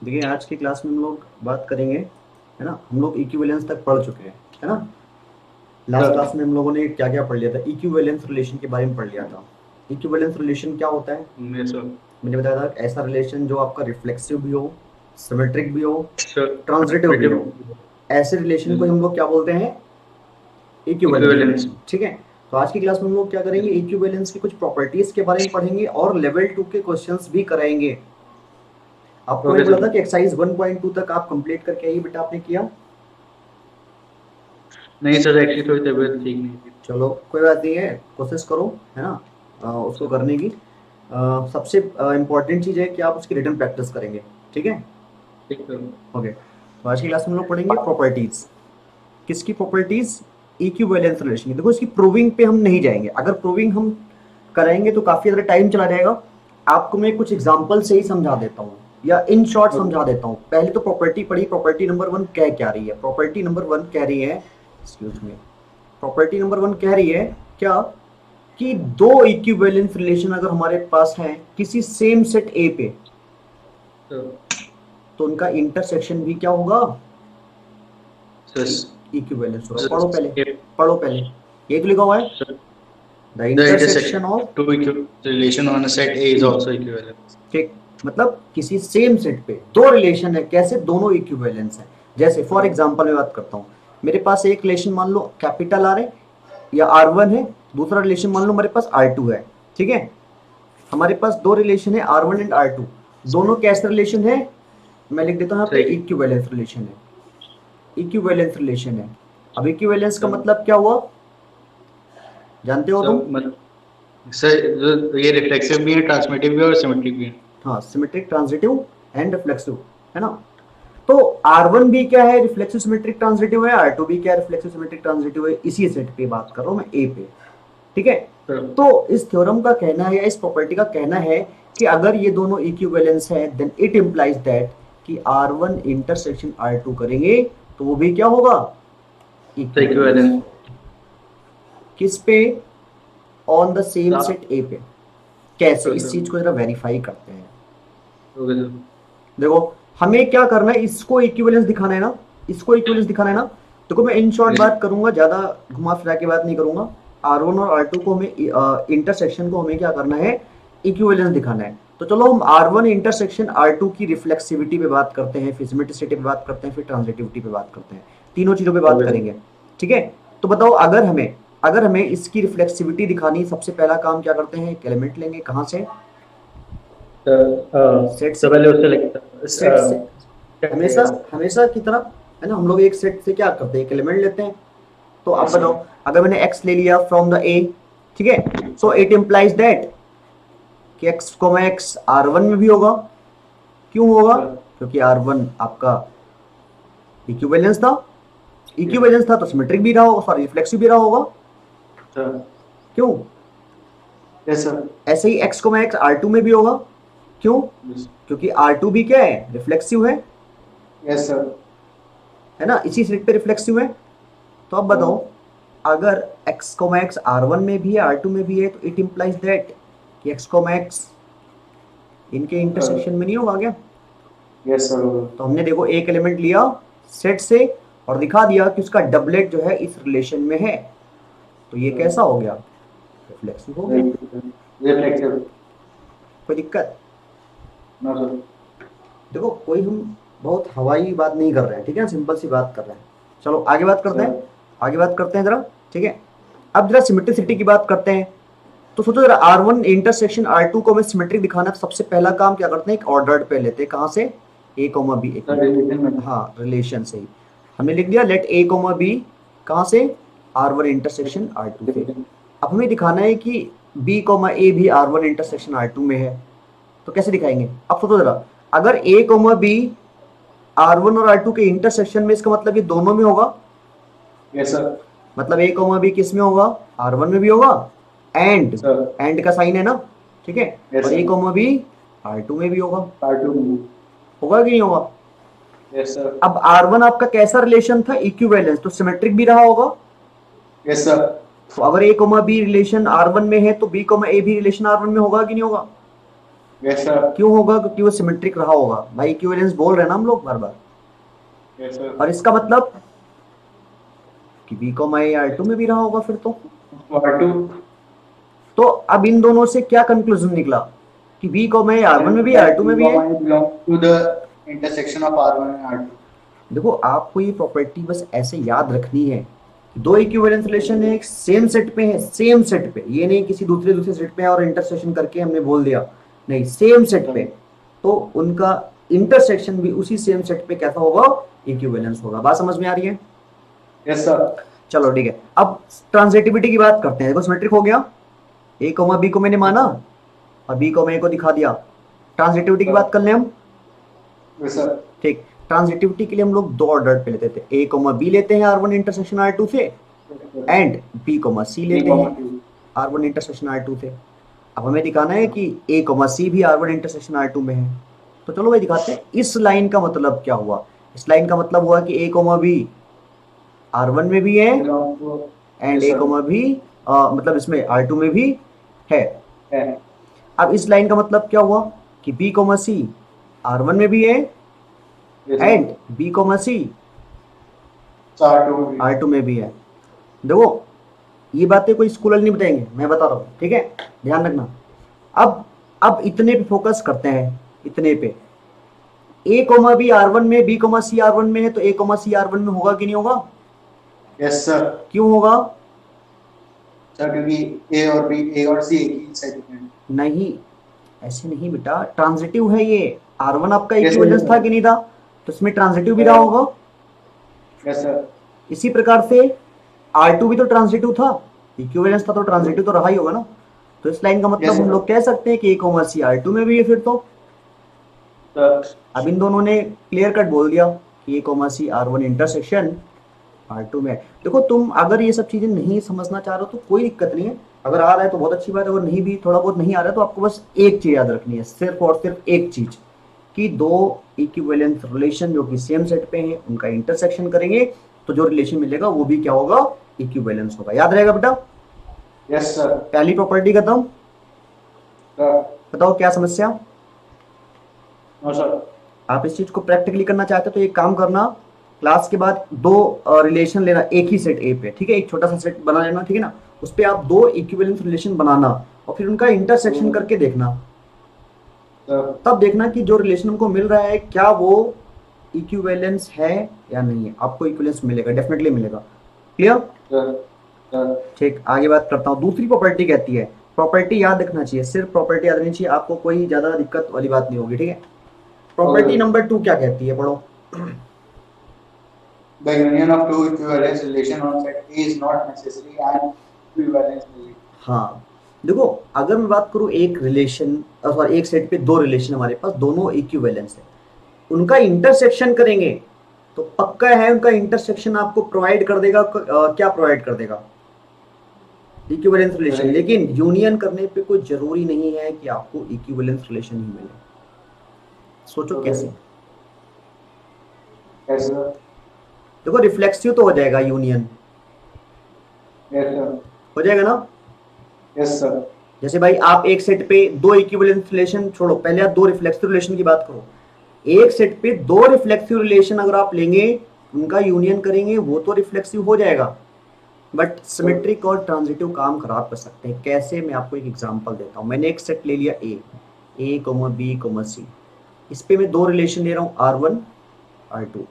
देखिए आज की क्लास में हम लोग बात करेंगे, है ना। हम लोग इक्विवेलेंस तक पढ़ चुके हैं, है ना। लास्ट क्लास में हम लोगों ने क्या क्या पढ़ लिया था, इक्विवेलेंस रिलेशन के बारे में पढ़ लिया था। इक्विवेलेंस रिलेशन क्या होता है, मैंने बताया था, ऐसा रिलेशन जो आपका रिफ्लेक्सिव भी हो, सिमेट्रिक भी हो, ट्रांजिटिव भी हो। ऐसे रिलेशन को हम लोग क्या बोलते हैं, इक्विवेलेंस रिलेशन। ठीक है। तो आज की क्लास में हम लोग क्या करेंगे, इक्विवेलेंस की कुछ प्रॉपर्टीज के बारे में पढ़ेंगे और लेवल 2 के क्वेश्चंस भी कराएंगे। आपको नहीं बोला था कि एक्सरसाइज 1.2 तक आप कंप्लीट करके आइए बेटा, आपने किया? नहीं सर, एक्चुअली थोड़ी तबीयत ठीक नहीं थी। चलो कोई बात नहीं है, कोशिश करो, है ना, उसको करने की। सबसे इम्पोर्टेंट चीज़ है कि आप उसकी रिटन प्रैक्टिस करेंगे। ठीक है, ठीक सर। ओके। तो आज की क्लास में हम लोग पढ़ेंगे प्रॉपर्टीज। किसकी प्रॉपर्टीज? इक्विवेलेंस रिलेशन की। देखो इसकी प्रूविंग पे हम नहीं जाएंगे, अगर प्रूविंग हम कराएंगे तो काफी ज्यादा टाइम चला जाएगा। आपको मैं कुछ एग्जांपल से ही समझा देता हूँ या इन शॉर्ट समझा देता हूँ। पहले तो प्रॉपर्टी पढ़ी, प्रॉपर्टी नंबर 1 कह क्या रही है। प्रॉपर्टी नंबर 1 कह रही है, एक्सक्यूज मी, प्रॉपर्टी नंबर 1 कह रही है क्या, कि दो इक्विवेलेंस रिलेशन अगर हमारे पास है किसी सेम सेट ए पे, तो उनका इंटरसेक्शन भी क्या होगा, इक्विवेलेंस होगा। पढ़ो पहले, पढ़ो पहले, ये तो लिखा हुआ है, the intersection of two relation on a set A is also equivalent. ठीक, मतलब किसी सेम सेट पे दो रिलेशन है, कैसे, दोनों इक्विवेलेंस है। जैसे फॉर एग्जांपल मैं बात करता हूँ, मेरे पास एक रिलेशन मान लो कैपिटल आर है या R1 है, दूसरा रिलेशन मान लो हमारे पास R2 है। ठीक है, हमारे पास दो रिलेशन है R1 एंड R2, दोनों कैसे रिलेशन है, मैं लिख देता हूँ यहाँ पे इक्विवेलेंस रिलेशन है। इक्विवेलेंस रिलेशन है। अब इक्विवेलेंस का मतलब क्या हुआ, जानते हो तुम? सर ये रिफ्लेक्सिव भी है, ट्रांसमिटिव भी है और सिमेट्रिक भी है। हाँ, सिमेट्रिक, ट्रांजिटिव एंड रिफ्लेक्सिव, है ना। तो R1 भी क्या है, रिफ्लेक्सिव सिमेट्रिक ट्रांजिटिव है, R2 भी क्या है, रिफ्लेक्सिव सिमेट्रिक ट्रांजिटिव है। इसी सेट पे बात कर रहा हूँ मैं, ए पे। ठीक है, तो इस थ्योरम का कहना है या इस प्रॉपर्टी का कहना है कि अगर ये दोनों इक्विवेलेंस है देन इट इंप्लाइज दैट कि R1 इंटरसेक्शन R2 करेंगे तो वो भी क्या होगा, इक्विवेलेंस। किस पे, ऑन द सेम सेट ए पे। कैसे, इस चीज को जरा वेरीफाई करते हैं। देखो हमें क्या करना है, इसको इक्विवेलेंस दिखाना है ना, इसको इक्विवेलेंस दिखाना है ना। देखो मैं इन शॉर्ट बात करूंगा, ज्यादा घुमा फिरा के बात नहीं करूंगा। R1 और R2 को हमें इंटरसेक्शन को हमें क्या करना है, इक्विवेलेंस दिखाना है। तो चलो हम R1 इंटरसेक्शन R2 की रिफ्लेक्सिविटी पे बात करते हैं, फिर सिमेट्रिसिटी पे बात करते हैं, फिर ट्रांजिटिविटी पे बात करते हैं, तीनों चीजों पे बात करेंगे। ठीक है, तो बताओ अगर हमें इसकी रिफ्लेक्सिविटी दिखानी, सबसे पहला काम क्या करते हैं, एक एलिमेंट लेंगे, कहां से, सेट से। सेट से हमेशा हमेशा की तरह, है ना, हम लोग एक सेट से क्या करते हैं, एक एलिमेंट लेते हैं। तो अब बताओ, अगर मैंने x ले लिया फ्रॉम द a, ठीक है, सो इट इंप्लाइज दैट कि x कोमा x R1 में भी होगा। क्यों होगा, क्योंकि R1 आपका इक्विवेलेंस था, इक्विवेलेंस था तो सिमेट्रिक भी रहा होगा, सॉरी रिफ्लेक्सिव भी रहा होगा। क्यों, ऐसे ही x कोमा x R2 में भी होगा। क्यों, क्योंकि R2 भी क्या है, रिफ्लेक्सिव है। यस सर, है ना, इसी सेट पे रिफ्लेक्सिव है। तो अब बताओ, अगर x कोमा x R1 में भी है, R2 में भी है, तो इट इंप्लाइज दैट कि x कोमा x इनके इंटरसेक्शन में नहीं होगा क्या? Yes sir. तो हमने देखो एक एलिमेंट लिया सेट से और दिखा दिया कि उसका डबलेट जो है इस रिलेशन में है, तो ये कैसा हो गया, रिफ्लेक्सिव हो गया। रिफ्लेक्सिव, कोई दिक्कत? No sir. देखो कोई हम बहुत हवाई बात नहीं कर रहे हैं, ठीक है, सिंपल सी बात कर रहे हैं। चलो आगे बात करते हैं, आगे बात करते हैं जरा। ठीक है, अब जरा सिमेट्रिसिटी की बात करते हैं। तो सोचो जरा, R1 इंटरसेक्शन R2 को हमें सिमेट्रिक दिखाना है, तो सबसे पहला काम क्या करते हैं, एक ऑर्डर्ड पे लेते हैं, कहां से, a, b, एक, हाँ रिलेशन से ही हमने लिख दिया, लेट a, b कहां से, R1 इंटरसेक्शन R2 से। अब हमें दिखाना है कि b, a भी R1 इंटरसेक्शन R2 में है, तो कैसे दिखाएंगे। अब सोचो जरा, अगर a, b R1 और R2 के इंटरसेक्शन में, इसका मतलब ये दोनों में होगा। Yes sir. मतलब a, b किस में होगा, R1 में भी होगा, एंड का साइन है ना, ठीक है। और a, b R2 में भी होगा, होगा कि नहीं होगा? Yes sir. अब R1 आपका कैसा रिलेशन था, इक्विवेलेंस, तो सिमेट्रिक भी रहा होगा। Yes sir. तो अगर a, b रिलेशन R1 में है तो b, a भी रिलेशन R1 में होगा कि नहीं होगा? Yes, sir. क्यों होगा? क्योंकि वो सिमेट्रिक रहा होगा भाई, इक्विवेलेंस बोल रहे हैं ना हम लोग बार बार। Yes, sir. और इसका मतलब कि B comma A R two में भी रहा होगा फिर R2. तो अब इन दोनों से क्या कंक्लूजन निकला कि B comma A R one में भी आर टू में भी है। Belong to the intersection of R1 and R2. देखो आपको ये प्रॉपर्टी बस ऐसे याद रखनी है कि दो इक्विवेलेंस रिलेशन है, सेम सेट पे है, सेम सेट पे, ये नहीं किसी दूसरे सेट पे है और इंटरसेक्शन करके हमने बोल दिया, नहीं सेम सेट पे, तो उनका इंटरसेक्शन भी उसी सेम सेट पे कैसा होगा? इक्विवेलेंस होगा। बात समझ में आ रही है? Yes, sir. चलो ठीक है, अब ट्रांजिटिविटी की बात करते हैं। देखो सिमेट्रिक हो गया, ए कॉमा बी को मैंने माना और बी कॉमा ए को दिखा दिया। ट्रांजिटिविटी की बात कर लें हम। Yes, sir. ठीक, ट्रांजिटिविटी के लिए हम लोग दो ऑर्डर पे लेते थे, ए कॉमा बी लेते हैं R one intersection R two से, एंड बी कॉमा सी लेते हैं R one intersection R two से। अब हमें दिखाना है कि ए कॉमा सी भी R one intersection R two में है, तो चलो भाई दिखाते हैं। इस लाइन का मतलब क्या हुआ? इस लाइन का मतलब हुआ कि ए कॉमा बी आर वन में भी है एंड ए कॉमा बी मतलब इसमें आर टू में भी है। अब इस लाइन का मतलब क्या हुआ कि B comma C R one में भी है and B comma C R two में भी है। देखो ये बातें कोई स्कूल वाले नहीं बताएंगे, मैं बता रहा हूँ, ठीक है, ध्यान रखना। अब इतने पे फोकस करते हैं, इतने पे। A comma B R one में, B comma C R one में है, तो A comma C R one में होगा कि नहीं होगा? Yes, sir. क्यों होगा? सर क्योंकि A और B, A और C एक ही साइड में है। नहीं, ऐसे नहीं बेटा, ट्रांजिटिव है ये। आर वन आपका Yes, इक्विवेलेंस sir. था कि नहीं था? तो इसमें ट्रांजिटिव भी रहा होगा। Yes, sir. इसी प्रकार से R2 भी तो ट्रांजिटिव था, इक्विवेलेंस था तो ट्रांजिटिव तो रहा ही होगा ना। तो इस लाइन का मतलब Yes, हम sir. लोग कह सकते हैं कि A कॉमा C R2 में भी है फिर तो। Sir. अब इन दोनों ने क्लियर कट बोल दिया कि A comma C R1 intersection R2 में है। देखो तुम अगर ये सब चीजें नहीं समझना चाह रहे हो तो कोई दिक्कत नहीं है, अगर आ रहा है तो बहुत अच्छी बात है, अगर नहीं भी थोड़ा बहुत नहीं आ रहा है तो आपको बस एक चीज याद रखनी है, सिर्फ और सिर्फ एक चीज, कि दो इक्विवेलेंस रिलेशन जो कि सेम सेट पे हैं उनका इंटरसेक्शन करेंगे तो जो रिलेशन मिलेगा वो भी क्या होगा? इक्विवेलेंस होगा। याद रहेगा बेटा? Yes, sir. पहली प्रॉपर्टी खत्म। Sir. बताओ क्या समस्या? No, sir. आप इस चीज को प्रैक्टिकली करना चाहते हो तो एक काम करना, क्लास के बाद दो रिलेशन लेना एक ही सेट ए पे, ठीक है, एक छोटा सा सेट बना लेना, ठीक है ना, उस पे आप दो इक्विवेलेंस रिलेशन बनाना और फिर उनका इंटरसेक्शन करके देखना। Sir. तब देखना कि जो रिलेशन हमको मिल रहा है क्या वो इक्विवेलेंस है या नहीं है। आपको इक्विवेलेंस मिलेगा, डेफिनेटली मिलेगा। क्लियर? Sir. Sir. ठीक, आगे बात करता हूँ। दूसरी प्रॉपर्टी कहती है, प्रॉपर्टी याद रखना चाहिए, सिर्फ प्रॉपर्टी याद रखनी चाहिए, आपको कोई ज्यादा दिक्कत वाली बात नहीं होगी, ठीक है। Property Okay. नंबर 2 क्या कहती है, पढ़ो। The union of two equivalence relation on set A is not necessary and equivalence relation. हाँ देखो, अगर मैं बात करूँ एक रिलेशन अथवा एक सेट पे दो रिलेशन हमारे पास दोनों इक्विवेलेंस है, उनका इंटरसेक्शन करेंगे तो पक्का है उनका इंटरसेक्शन आपको प्रोवाइड कर देगा, क्या प्रोवाइड कर देगा? Equivalence relation. लेकिन यूनियन करने पे कोई जरूरी नहीं है कि आपको इक्विवेलेंस रिलेशन ही मिले। सोचो कैसे? Yes, sir. देखो रिफ्लेक्सिव तो हो जाएगा यूनियन, Yes, sir. हो जाएगा ना। Yes, sir. जैसे भाई आप एक सेट पे दो इक्विवेलेंस रिलेशन छोड़ो, पहले आप दो रिफ्लेक्सिव रिलेशन की बात करो। एक सेट पे दो रिफ्लेक्सिव रिलेशन अगर आप लेंगे उनका यूनियन करेंगे वो तो रिफ्लेक्सिव हो जाएगा, बट सिमेट्रिक और ट्रांजिटिव काम खराब कर सकते हैं। कैसे? मैं आपको एक एग्जांपल देता हूँ। मैंने एक सेट ले लिया ए कॉमा बी कॉमा सी, इस पे मैं दो रिलेशन ले रहा हूँ R1 R2।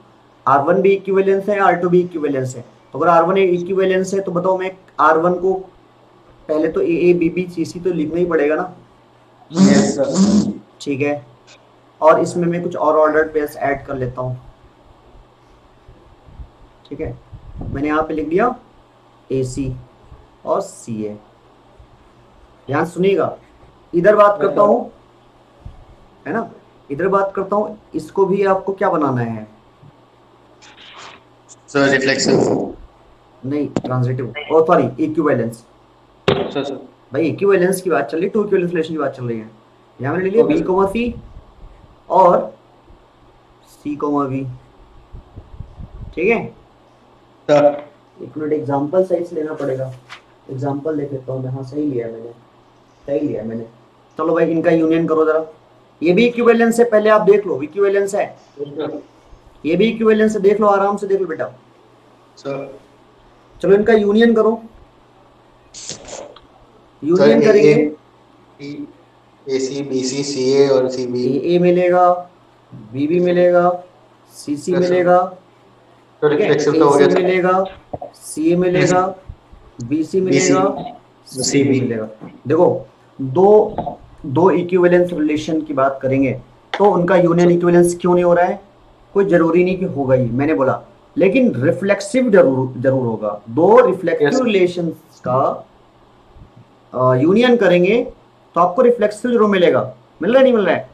R1 भी इक्विवेलेंस है, R2 भी इक्विवेलेंस है। तो अगर R1 इक्विवेलेंस है तो बताओ मैं R1 को पहले तो ए बी बी सी सी तो लिखना ही पड़ेगा ना। Yes, sir. ठीक है, और इसमें मैं कुछ और ऑर्डर पेयर्स ऐड कर लेता हूँ, ठीक है। मैंने यहाँ पे लिख दिया AC और CA। ध्यान सुनिएगा, इधर बात करता हूँ, है ना, इधर बात करता हूँ, इसको भी आपको क्या बनाना है? Sir, reflexive. नहीं, ट्रांजिटिव, ओ सॉरी इक्विवेलेंस। Sir, sir. भाई इक्विवेलेंस की बात चल रही है, टू इक्विवेलेंस रिलेशन की बात चल रही है। यहाँ मैंने ले लिया Okay, B sir. Comma C और C कॉमा B, ठीक है। Sir. एक मिनट, एग्जांपल सही से लेना पड़ेगा, एग्जांपल देख लेता हूँ मैं। हाँ सही लिया मैंने, सही लिया मैंने। चलो भाई इनका यूनियन करो जरा। ये भी इक्विवेलेंस है, पहले आप देख लो इक्विवेलेंस है, ये भी इक्विवेलेंस है, देख लो आराम से देख लो बेटा। सर चलो इनका यूनियन करो, सर यूनियन ए करेंगे, ए सी बी सी सी ए और सी बी। ए मिलेगा, बी मिलेगा, सी यस सर। मिलेगा, तो ठीक है, रिफ्लेक्सिव ए तो हो सी गया सर। मिलेगा, सी मिलेगा, बी सी बी सी मिलेगा, सी सी बी बी। मिलेगा। देखो दो दो इक्विवेलेंस रिलेशन की बात करेंगे तो उनका यूनियन इक्विवेलेंस क्यों नहीं हो रहा है, कोई जरूरी नहीं कि होगा ही, मैंने बोला, लेकिन रिफ्लेक्सिव जरूर जरूर होगा। दो यस रिफ्लेक्सिव रिलेशंस का यूनियन करेंगे तो आपको रिफ्लेक्सिव जरूर मिलेगा, मिल रहा है नहीं मिल रहा है।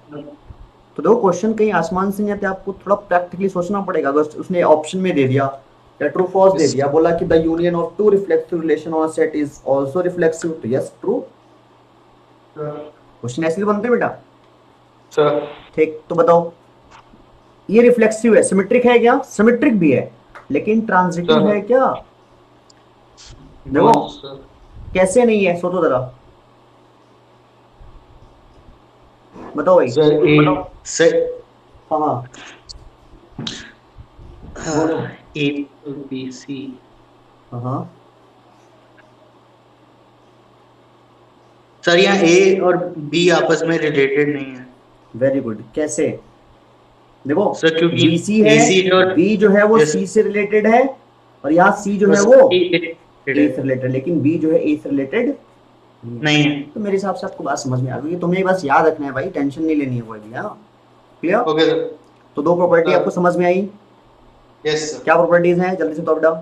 तो देखो क्वेश्चन कहीं आसमान से नहीं आते, आपको थोड़ा प्रैक्टिकली सोचना पड़ेगा। अगर उसने ऑप्शन में दे दिया या ट्रू फॉल्स दे दिया, बोला कि the union of two reflexive relation on set is also reflexive, तो यस ट्रू, क्वेश्चन ऐसे ही बनते हैं बेटा। सर। ठीक, तो बताओ ये रिफ्लेक्सिव है, सिमेट्रिक है क्या, सिमेट्रिक भी है, लेकिन ट्रांजिटिव है क्या, देखो कैसे नहीं है, सोचो जरा, बताओ भाई। सर ए सर हाँ हाँ बोलो। A B C. हाँ हाँ सर यहाँ ए और बी आपस में रिलेटेड नहीं है वेरी गुड, कैसे, देखो सर, क्योंकि बी सी है, AC और बी जो है वो यस सी से रिलेटेड है, और यहाँ सी जो है बस वो ए ए से रिलेटेड, लेकिन बी जो है ए से रिलेटेड नहीं है। तो मेरे हिसाब से आपको बात समझ में आ गई, तुम्हें बस याद रखना है भाई, टेंशन नहीं लेनी है कोई भी, हाँ क्लियर। Okay sir. तो दो प्रॉपर्टी सर। आपको समझ में आई, यस सर। क्या प्रॉपर्टीज हैं जल्दी से तो बताओ।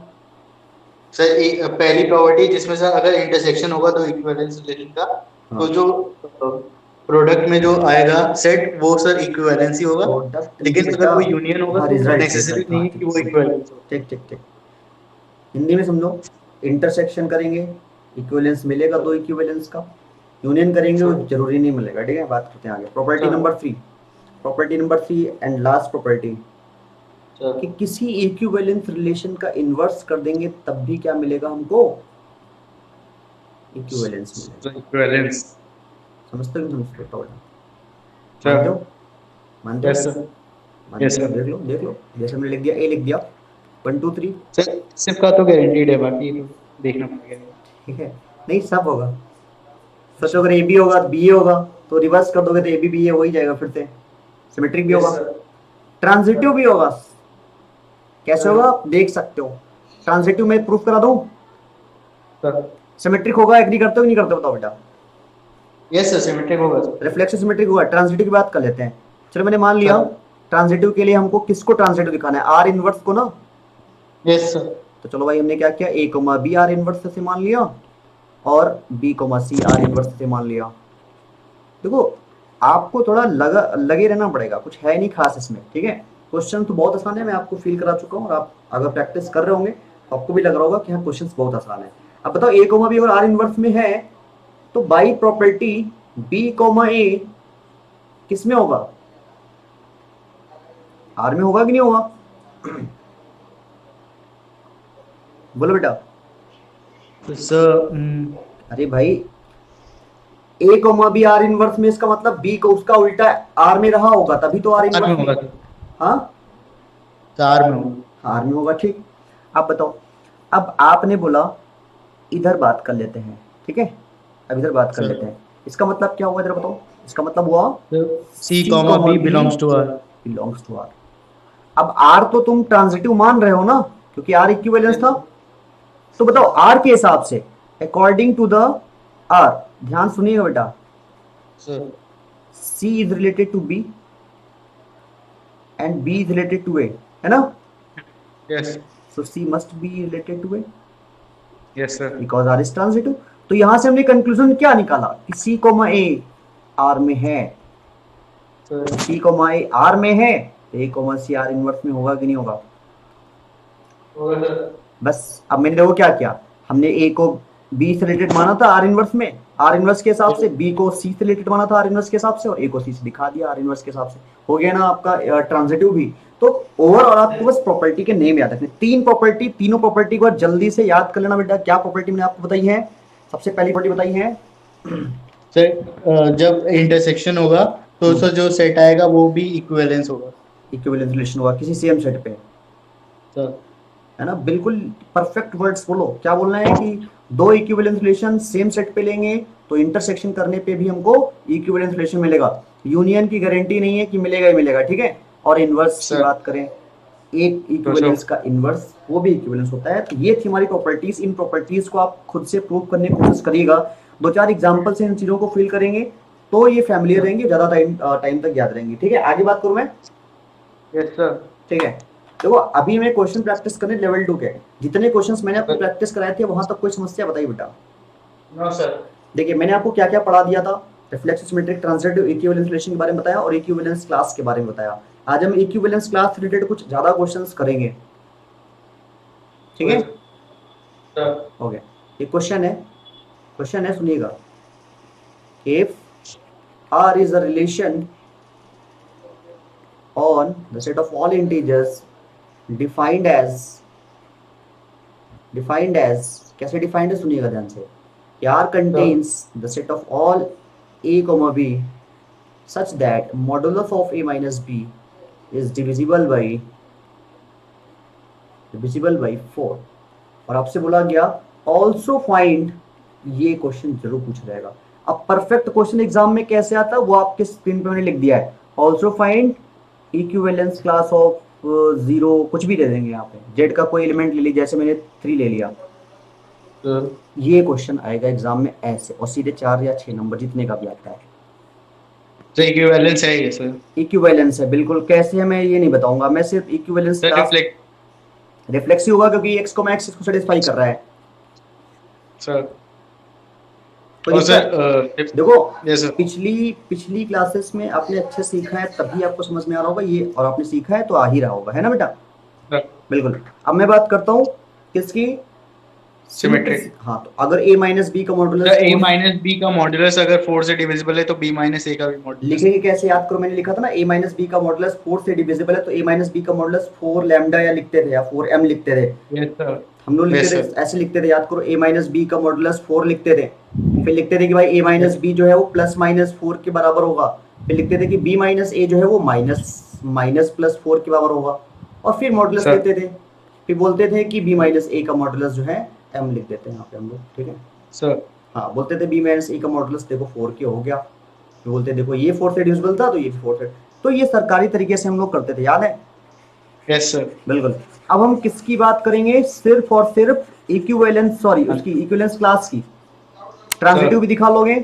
सर पहली प्रॉपर्टी जिसमें सर अगर इंटरसेक्शन होगा तो इक्विवेलेंस रिलेशन का, हाँ। तो जो प्रोडक्ट में जो आएगा सेट वो सर इक्विवेलेंस ही होगा। प्रोडक्ट लेकिन बेटा, अगर कोई यूनियन होगा हाँ तो रिजल्ट नेसेसरी रिजल्ट, नहीं हाँ है ठीक कि वो ठीक इक्विवेलेंस हो। ठीक ठीक ठीक, हिंदी में समझो, इंटरसेक्शन करेंगे इक्विवेलेंस मिलेगा दो इक्विवेलेंस का, यूनियन करेंगे वो सर। जरूरी नहीं मिलेगा, ठीक है। बात करते हैं आगे, property sir. Number 3, property number 3 and last property, sir. कि किसी इक्विवेलेंस रिलेशन का इन्वर्स कर देंगे तब भी क्या मिलेगा हमको, इक्विवेलेंस मिलेगा। इक्विवेलेंस। समझते हो नहीं समझते हो, सर। मानते हो, मानते हो, यस सर। मानते यस हो, सर। देख लो जैसे हमने लिख दिया, ए लिख दिया 1 2 3, सर सिर्फ का तो गारंटीड है, बाकी तो देखना पड़ेगा। ठीक है, नहीं सब होगा। सोचो अगर ए बी होगा तो बी ए होगा, तो रिवर्स कर दोगे तो ए बी बी ए हो ही जाएगा फिर से, सिमेट्रिक भी यस होगा, सर। ट्रांजिटिव भी होगा। कैसे होगा आप देख सकते हो, ट्रांजिटिव में प्रूफ करा दूं, सर। सिमेट्रिक होगा, एग्री करते हो नहीं करते बताओ बेटा। यस सर सिमेट्रिक होगा सर। रिफ्लेक्सिव सिमेट्रिक होगा, ट्रांजिटिव की बात कर लेते हैं। चलो मैंने मान लिया, सर। ट्रांजिटिव के लिए हमको किसको ट्रांजिटिव दिखाना है, आर इनवर्स को ना। Yes sir. तो चलो भाई हमने क्या किया, A comma B R inverse से मान लिया, और B comma C R inverse से मान लिया। देखो आपको थोड़ा लगे रहना पड़ेगा, कुछ है नहीं खास इसमें, ठीक है। क्वेश्चन तो बहुत आसान है, मैं आपको फील करा चुका हूँ, और आप अगर प्रैक्टिस कर रहे होंगे तो आपको भी लग रहा होगा कि हाँ क्वेश्चन बहुत आसान है। अब बताओ ए कोमा बी और आर इनवर्स में है, तो बाई प्रॉपर्टी बी कोमा ए किस में होगा, आर में होगा कि नहीं होगा, बोलो बेटा। सर अरे भाई ए कोमा बी आर इनवर्स में, इसका मतलब बी को उसका उल्टा आर में रहा होगा तभी तो आर आर में इनवर्स होगा में, हाँ आर में होगा। आर में होगा, ठीक। अब बताओ, अब आपने बोला इधर बात कर लेते हैं, ठीक है, अब इधर बात कर सर। लेते हैं, इसका मतलब क्या हुआ इधर बताओ, इसका मतलब हुआ C comma B belongs to R. Belongs to R. अब आर तो तुम ट्रांजिटिव मान रहे हो ना, क्योंकि आर इक्विवेलेंस था, तो बताओ आर के हिसाब से अकॉर्डिंग टू द आर, ध्यान सुनिएगा बेटा, sir. C is related to B and B is related to A, है ना, yes. so C must be related to A yes sir. because R is transitive। तो यहां से हमने कंक्लूजन क्या निकाला कि C, A R में है, C, A R में है, तो A, C R इनवर्स में होगा कि नहीं होगा। बस अब मैंने देखो क्या किया, हमने A को B से रिलेटेड माना था आर इनवर्स में, आर इनवर्स के हिसाब से, B को C से रिलेटेड माना था आर इनवर्स के हिसाब से, और A को C से दिखा दिया आर इनवर्स के हिसाब से, हो गया ना आपका ट्रांजिटिव भी। तो ओवरऑल आपको बस प्रॉपर्टी के नेम याद रखने, तीन प्रॉपर्टी, तीनों प्रॉपर्टी को जल्दी से याद कर लेना बेटा। क्या प्रॉपर्टी मैंने आपको बताई है, सबसे पहली प्रॉपर्टी बताई है सर जब इंटरसेक्शन होगा तो सर जो सेट आएगा वो भी इक्विवेलेंस होगा इक्विवेलेंस रिलेशन होगा किसी सेम सेट पे, सर। है ना। बिल्कुल परफेक्ट वर्ड्स बोलो, क्या बोलना है कि दो इक्विवेलेंस रिलेशन सेम सेट पे लेंगे तो इंटरसेक्शन करने पे भी हमको इक्विवेलेंस रिलेशन मिलेगा। यूनियन की गारंटी नहीं है कि मिलेगा ही मिलेगा, ठीक है। और इनवर्स की सर बात करें, एक तो इक्विवेलेंस का इनवर्स वो भी इक्विवेलेंस होता है। तो ये थी हमारी प्रॉपर्टीज। इन प्रॉपर्टीज को आप खुद से प्रूव करने की कोशिश करिएगा, दो चार एग्जांपल से इन चीजों को फिल करेंगे तो ये फैमिलियर रहेंगे, ज्यादा टाइम तक याद रहेंगे, ठीक है। आगे बात करूं मैं, यस सर। ठीक है। देखो अभी मैं क्वेश्चन प्रैक्टिस करने लेवल 2 के, जितने क्वेश्चंस मैंने आपको प्रैक्टिस कराए थे वहां तक कोई समस्या बताइए बेटा। No sir. देखिए मैंने आपको क्या क्या पढ़ा दिया था, reflex symmetric transitive equivalence relation के बारे में बताया और इक्विवेलेंस क्लास के बारे में बताया। आज हम इक्विवेलेंस क्लास रिलेटेड कुछ ज्यादा क्वेश्चंस करेंगे, ठीक है। सर ओके, ये क्वेश्चन है सुनिएगा। If R is a relation on the set of all integers defined as कैसे डिफाइंड है सुनिएगा ध्यान से, कि R contains the set of all a comma b such that modulus of a minus b is divisible by 4। और आपसे बोला गया also find, ये क्वेश्चन जरूर पूछा जाएगा। अब परफेक्ट क्वेश्चन एग्जाम में कैसे आता है वो आपके स्क्रीन पे मैंने लिख दिया है। Also find equivalence class of zero, कुछ भी दे देंगे यहाँ पे, जेड का कोई एलिमेंट ले लीजिए, जैसे मैंने 3 ले लिया। ये क्वेश्चन आएगा एग्जाम में ऐसे, और सीधे 4 या 6 नंबर जितने का भी आता है। तो इक्विवेलेंस है ये सर। इक्विवेलेंस है बिल्कुल, कैसे है मैं ये नहीं बताऊंगा, मैं सिर्फ इक्विवेलेंस सर क्लास रिफ्लेक्सिव होगा क्योंकि x को मैक्स इसको सेटिस्फाई कर रहा है सर। तो और इसका सर देखो यस सर। पिछली क्लासेस में आपने अच्छे सीखा है तभी आपको समझ में आ रहा होगा ये, और आपने सीखा है तो आ ही रहा होगा, है ना बेटा। बिल्कुल। अब मैं बात करता हूँ किसकी, सिमेट्रिक। हाँ तो अगर a माइनस बी का मॉडुलस a माइनस बी का मॉड्यूलस अगर 4 से डिविजिबल है तो b माइनस a का भी मॉड्यूलस लिखेंगे कैसे, याद करो मैंने लिखा था ना, a माइनस बी का मॉडुलस 4 से डिविजिबल है तो a माइनस बी का मॉडुलस 4 लैम्डा या लिखते थे या 4m लिखते थे। Yes sir. हम लोग लिखते Yes, थे sir. ऐसे लिखते थे, याद करो a माइनस बी का मॉडुलस 4 लिखते थे, फिर लिखते थे कि भाई a माइनस बी जो है वो प्लस माइनस 4 के बराबर होगा, फिर लिखते थे कि b माइनस a जो है वो माइनस प्लस 4 के बराबर होगा, और फिर मॉडुलस Sir. लेते थे, फिर बोलते थे कि b माइनस a का मॉडुलस जो है m लिख देते हैं यहाँ पे हम लोग, ठीक है। सर हाँ बोलते थे b माइनस a का मॉडुलस देखो 4 के हो गया, फिर बोलते देखो ये 4 से डिविजिबल था तो ये 4 से, तो ये सरकारी तरीके से हम लोग करते थे, याद है। Yes sir. बिल्कुल। अब हम किसकी बात करेंगे, सिर्फ और सिर्फ इक्विवेलेंस, सॉरी उसकी इक्विवेलेंस क्लास की। ट्रांजिटिव भी दिखा लोगे,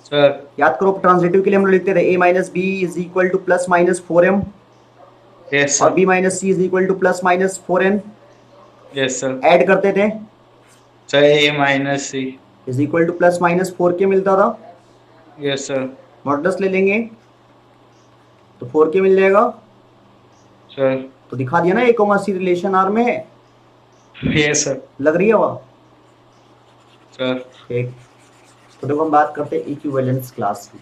सर याद करो ट्रांजिटिव के लिए हम लोग लिखते थे a minus B is equal to plus minus 4m yes और sir. b minus C is equal to plus minus 4n। Yes sir. Add करते थे, sir a minus C. Is equal to plus minus 4k मिलता था। Yes sir. Modulus ले लेंगे तो 4k मिल जाएगा, sir तो दिखा दिया ना a, c रिलेशन R में है, यस सर। लग रही है वहाँ, सर ठीक। तो देखो हम बात करते हैं इक्विवेलेंस क्लास की।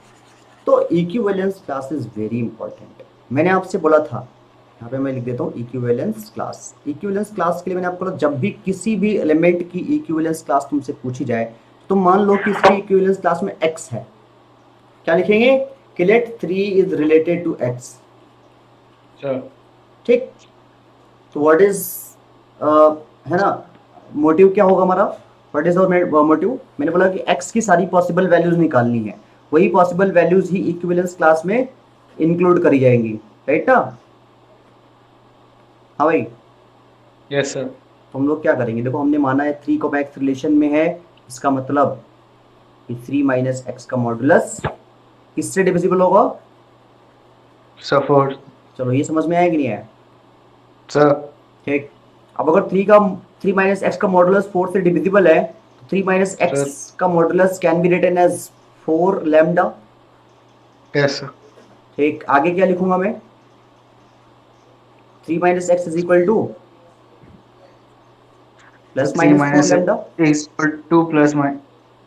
तो equivalence class is very important. मैंने आपसे बोला था, यहाँ पे मैं लिख देता हूँ इक्विवेलेंस क्लास। इक्विवेलेंस क्लास के लिए मैंने आपको बोला जब भी किसी भी एलिमेंट की इक्विवेलेंस क्लास तुमसे पूछी जाए तो मान लो कि इसकी इक्विवेलेंस क्लास में x है, क्या लिखेंगे कि let 3 is related to x, sir. ठीक। तो व्हाट इज है ना, मोटिव क्या होगा हमारा, व्हाट इज आवर मोटिव, मैंने बोला कि x की सारी पॉसिबल वैल्यूज निकालनी है, वही पॉसिबल वैल्यूज ही इक्विवेलेंस क्लास में इंक्लूड करी जाएंगी, राइट ना। हाँ भाई, यस सर। तो हम लोग क्या करेंगे, देखो हमने माना है 3 को x रिलेशन में है, इसका मतलब कि 3 माइनस एक्स का मॉडुलस किससे डिविजिबल होगा, सर 4। चलो ये समझ में आया कि नहीं आया, सर ठीक। अब अगर 3 माइनस एक्स का मॉडुलस 4 से डिविजिबल है तो 3 माइनस एक्स का modulus can be written as 4 lambda, yes sir. ठीक। आगे क्या लिखूंगा मैं, 3 minus x is equal to plus minus 4 lambda, is equal to plus minus.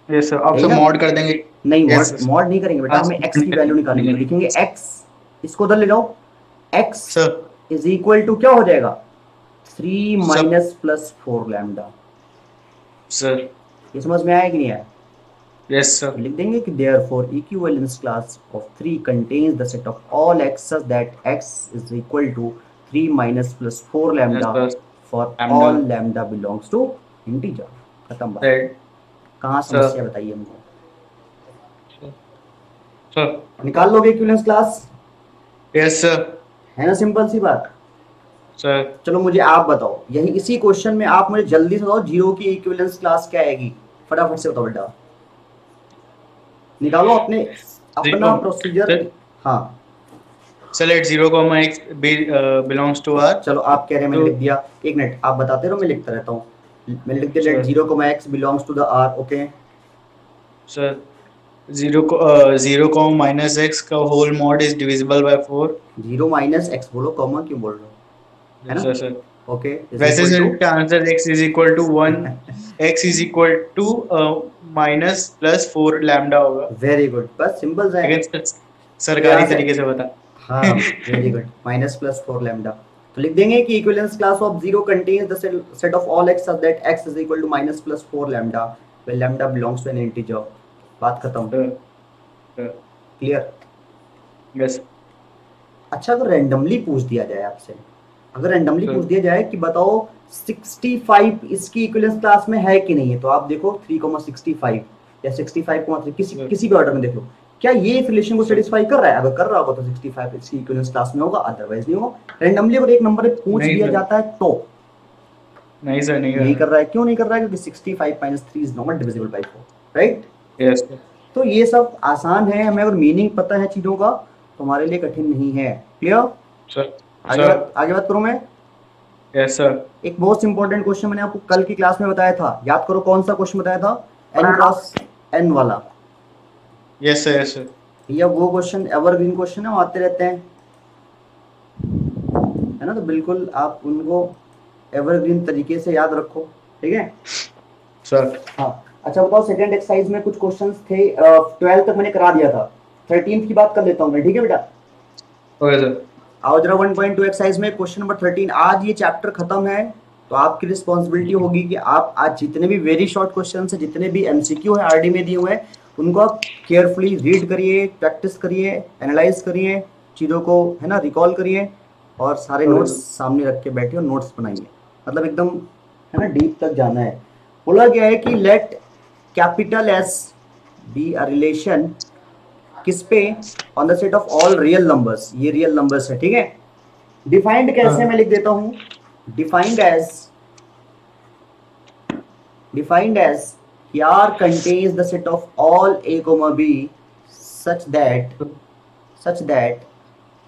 Yes sir. अब यही सब ना? मॉड कर देंगे। नहीं Yes, sir. मॉड नहीं करेंगे बेटा, हमें x की वैल्यू निकालनी है, लिखेंगे x, इसको उधर ले जाओ, x sir is equal to क्या हो जाएगा 3 माइनस प्लस 4 लैम्डा। सर। ये समझ में आया कि नहीं आया, Yes, तो sir. लिख देंगे कि therefore equivalence class of 3 contains the set of all x such that x is equal to 3 minus plus 4 Yes, lambda sir. for Lambda. all lambda belongs to integer. खत्म बात. Right. कहाँ Sir. समस्या बताइए हमको. Sir. निकाल लोगे equivalence class. Yes, sir. है ना सिंपल सी बात. Sir. चलो मुझे आप बताओ, यही इसी क्वेश्चन में आप मुझे जल्दी से बताओ जीरो की इक्विवेलेंस क्लास क्या आएगी. फटाफट से बताओ बेटा. निकालो अपने अपना Zero. प्रोसीजर. Sir. हाँ So let 0 comma x belongs to R. चलो आप कह रहे हैं मैंने तो- लिख दिया. एक मिनट आप बताते रहो, मैं लिखता रहता हूँ. मैंने लिख दिया let Sure. 0 comma x belongs to the R. Okay. Sir. 0 comma minus x का whole mod is divisible by 4. 0 minus x बोलो, कॉमा क्यों बोल रहे हो. है Yes, ना. sir. ओके. वैसे सर इसका answer x is equal to 1, x is equal to minus plus 4 lambda होगा. Very good. बस सिंपल सा है. लेकिन सरकारी यहाँ से- तरीके से बता. हाँ very good. Minus plus 4 lambda. तो लिख देंगे कि equivalence class of 0 contains the set of all x such that x is equal to minus plus 4 lambda where lambda belongs to an integer. बात खत्म. क्लियर. Yes. अच्छा अगर randomly पूछ दिया जाए आपसे, अगर रैंडमली Sure. पूछ दिया जाए कि बताओ 65 इसकी इक्विवेलेंस क्लास में है कि नहीं है, तो आप देखो 3,65 या 65,3 किसी Sure. किसी भी ऑर्डर में देख लो, क्या ये इस रिलेशन को सेटिस्फाई कर रहा है. अगर कर रहा होगा तो 65 इसकी इक्विवेलेंस क्लास में होगा, अदरवाइज नहीं होगा. रैंडमली अगर एक नंबर पूछ नहीं, दिया sir. जाता है तो नहीं सर नहीं नहीं कर रहा है. क्यों नहीं कर रहा है? क्योंकि 65 minus 3 is not divisible by 4, right. Yes. तो ये सब आसान है, हमें अगर मीनिंग पता है चीजों का तो हमारे लिए कठिन नहीं है. क्लियर. Sir. आगे बात करूं मैं. Yes sir. एक मोस्ट इंपॉर्टेंट क्वेश्चन मैंने आपको कल की क्लास में बताया था, याद करो कौन सा क्वेश्चन बताया था. n क्रॉस n वाला. Yes sir. Yes sir. या वो क्वेश्चन एवरग्रीन क्वेश्चन है, वो आते रहते हैं, है ना. तो बिल्कुल आप उनको एवरग्रीन तरीके से याद रखो. ठीक है. Sir. हाँ अच्छा बताओ, सेकंड एक्सरसाइज में कुछ क्वेश्चंस थे. 12 तक मैंने करा दिया था, 13th की बात कर लेता हूँ मैं. ठीक है बेटा. Okay sir. आओ जरा 1.2 एक्सरसाइज में क्वेश्चन नंबर 13. आज ये चैप्टर खत्म है तो आपकी रिस्पॉन्सिबिलिटी होगी कि आप आज जितने भी वेरी शॉर्ट क्वेश्चन है, जितने भी एमसीक्यू है आरडी में दिए हुए हैं, उनको आप केयरफुली रीड करिए, प्रैक्टिस करिए, एनालाइज करिए, चीज़ों को है ना रिकॉल करिए, और सारे नोट्स सामने रख के बैठिए और नोट्स बनाइए. मतलब एकदम है ना डीप तक जाना है. बोला गया है कि let capital S be a relation किस पे, on the set of all real numbers. ये रियल नंबर्स है. ठीक है. डिफाइंड कैसे, मैं लिख देता हूं. Defined as R contains the set of all a comma b such that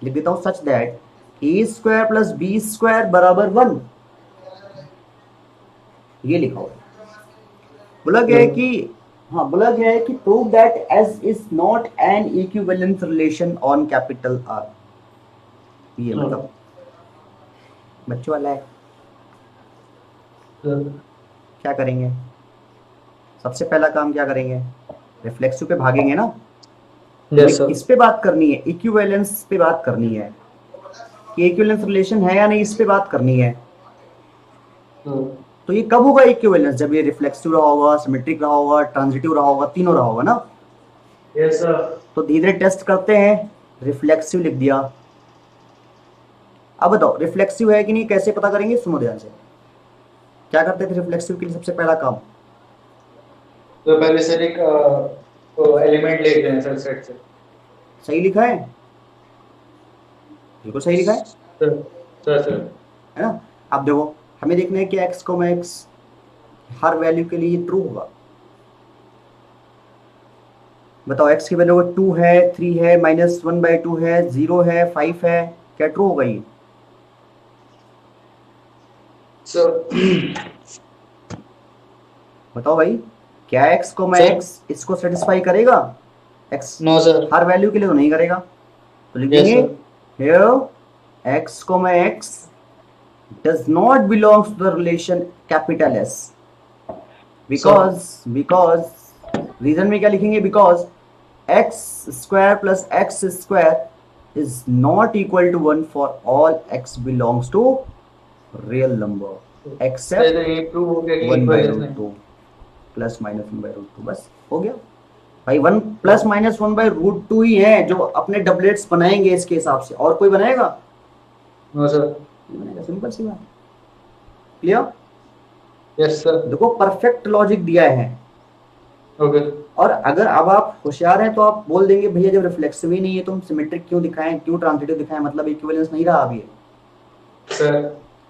लिख देता हूं such that a square plus b square बराबर 1. ये लिखा हुआ है. बोला गया है कि हाँ बोला गया है कि prove that S is not an equivalence relation on capital R. ये मतलब बच्चों वाला है. क्या करेंगे? सबसे पहला काम क्या करेंगे? रिफ्लेक्सिव पे भागेंगे ना. Yes sir. इस पे बात करनी है, इक्विवेलेंस पे बात करनी है कि इक्विवेलेंस रिलेशन है या नहीं, इस पे बात करनी है. तो ये कब होगा इक्विवेलेंस? जब ये रिफ्लेक्सिव रहा होगा, सिमेट्रिक रहा होगा, ट्रांजिटिव रहा होगा, तीनों रहा होगा ना. Yes sir. तो धीरे टेस्ट करते हैं. रिफ्लेक्सिव लिख दिया. अब बताओ रिफ्लेक्सिव है कि नहीं, कैसे पता करेंगे? सुनो ध्यान से. क्या करते थे रिफ्लेक्सिव के लिए? सबसे पहला काम, तो पहले सर एक एलिमेंट लेते हैं सर सेट से. सही लिखा है, बिल्कुल सही लिखा है, सर है ना. अब देखो हमें देखना है कि x को मैं x हर वैल्यू के लिए ट्रू होगा. बताओ x की वैल्यू 2 है, 3 है, -1/2 है, 0 है, 5 है, क्या ट्रू होगा ये? बताओ भाई, क्या x को मैं x इसको सेटिस्फाई करेगा? x no sir. हर वैल्यू के लिए तो नहीं करेगा. तो लिख देंगे here x को मैं x does not belongs to the relation capital S because reason में क्या लिखेंगे? because x square plus x square is not equal to 1 for all x belongs to real number except 1/√2 plus minus 1/√2. बस हो गया. भाई 1 plus minus 1/√2 ही है जो अपने डबलेट्स बनाएंगे इसके हिसाब से, और कोई बनाएगा? No sir. नहीं बनेगा, सिंपल सी बात। क्लियर? Yes sir. देखो परफेक्ट लॉजिक दिया है। ओके। और अगर अब आप होशियार हैं तो आप बोल देंगे भैया जब रिफ्लेक्सिव ही नहीं है तो हम सिमेट्रिक क्यों दिखाएं, क्यों ट्रांजिटिव दिखाएं, मतलब इक्विवेलेंस नहीं रहा अभी। सर।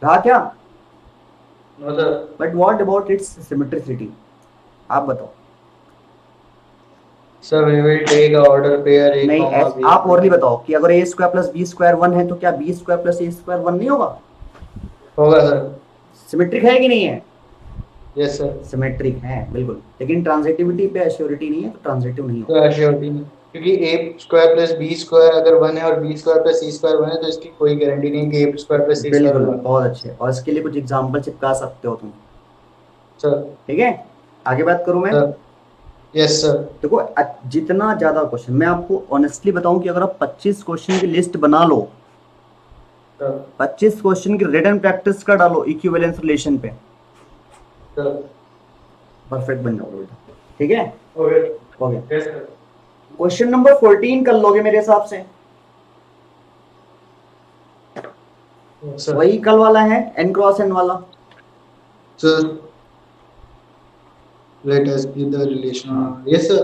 रहा क्या? No sir. But what about its symmetricity, आप बताओ। Sir we will take order pair A नहीं कॉमा बी। आप और नहीं बताओ कि अगर a² + b² 1 है तो क्या b² + a² 1 नहीं होगा? होगा सर। सिमेट्रिक है कि नहीं है? Yes sir. सिमेट्रिक है बिल्कुल, लेकिन ट्रांजिटिविटी पे एश्योरिटी नहीं है तो ट्रांजिटिव नहीं होगा। तो एश्योरिटी नहीं, क्योंकि a² + b² अगर 1 है और b² + c² 1 है तो इसकी कोई गारंटी नहीं कि a² + c² बिल्कुल 1 बहुत अच्छे, और इसके लिए कुछ एग्जांपल चिपका सकते हो तुम। सर। ठीक है, आगे बात करूं मैं। सर। Yes sir. देखो जितना ज्यादा क्वेश्चन, मैं आपको ऑनेस्टली बताऊं कि अगर आप 25 क्वेश्चन की लिस्ट बना लो, सर। 25 क्वेश्चन की रिटन प्रैक्टिस का डालो इक्विवेलेंस रिलेशन पे, सर। परफेक्ट बन जाओगे बेटा। ठीक है, ओके। हो गया। Yes sir. क्वेश्चन नंबर 14 कर लोगे मेरे हिसाब से, सर। वही कल वाला है, n×n वाला। Sir let us give the relation. Yes sir.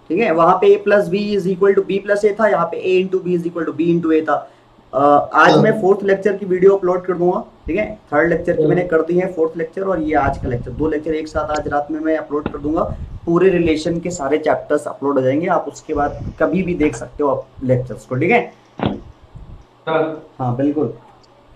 ठीक है, वहां पे a + b = b + a था, यहाँ पे a × b = b × a था। आज मैं 4th लेक्चर की वीडियो अपलोड कर दूंगा। ठीक है, 3rd लेक्चर की मैंने कर दी है, 4th लेक्चर और ये आज का लेक्चर, 2 लेक्चर एक साथ आज रात में मैं अपलोड कर दूंगा। पूरे रिलेशन के सारे चैप्टर्स अपलोड हो जाएंगे, आप उसके बाद कभी भी देख सकते हो आप लेक्चर्स को। ठीक है, हाँ बिल्कुल।